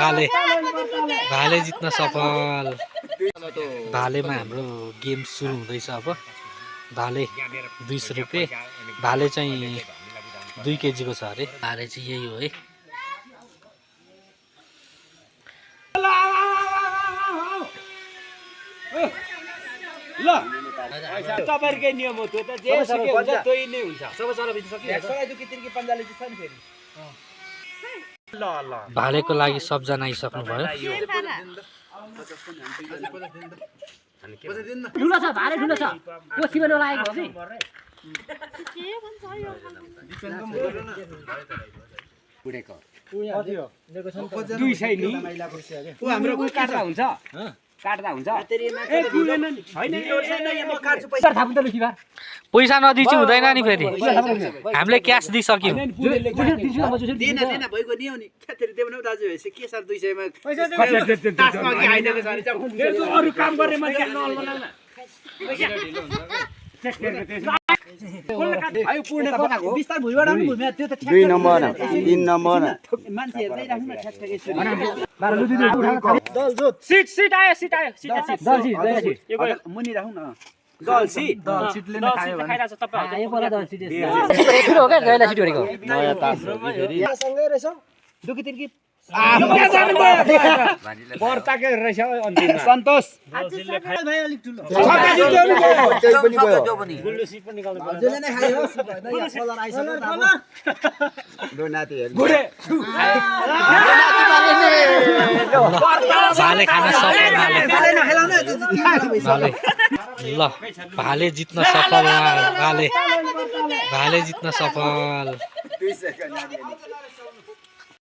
भाले जित्न सफल। भालेमा हाम्रो गेम सुरु हुँदैछ अब। भाले 200 रुपियाँ। भाले चाहिँ 2 केजीको छ अरे। भाले चाहिँ यही हो है। ल तपाईहरुकै नियम हो त्यो त जे सके हुन्छ त्यही नै हुन्छ सबै चला बिच सकिन्छ सबै दुकी तिनकी पन्जाले छ नि फेरि ल ल भालेको लागि सबजना आइसक्नु भयो। ठुलो छ भाले ठुलो छ कोसीमा नलागेको हो बुढेको 200 नि उ हाम्रो उ काट्दा हुन्छ काट्दा हुन्छ ए बुलेन नि हैन म काट्छु पैसा थाप्नु त लुकी बा पैसा नदिइ चाहिँ हुँदैन नि फेरि। हामीले क्यास दिइसक्यौँ। देन भइको नि हो नि खेतरी देउन दाजु हेसे के सर 200 मा तासमा कि आइदिएको छ नि अरु काम गर्ने मान्छे नअल्मला न आयो पूर्ण बनाको बिस्तार भुइबाट आउनु भुइमा त्यो त 2 नम्बर 3 नम्बर मान्छे हेर्दै राख्नु न ठ्याक ठ्याक दल जोत सिट आयो दल सिट यो मुनि राख्नु न दल सिटले नै खायो भने खाइराछ तपाई आयो बोला दल सिट ठुलो हो के जहिले सिट गरेको नयाँ तास हो कि फेरि सँगै रहेछ दुकी तिर्की बर्ताकै रहेछ अन्तिममा सन्तोष भाइ अलिक ठुलो त्यही पनि भयो गुल्लु सिट पनि निकाल्नु पर्छ जले नै खायो यहाँ कलर आइसक्यो दो नाति हेर्नु गुडे भाले खान सफल। भाले नखेलाउनु भाले ल भाले जित्न सफल। भाले जित्न सफल। 2 सेकेन्ड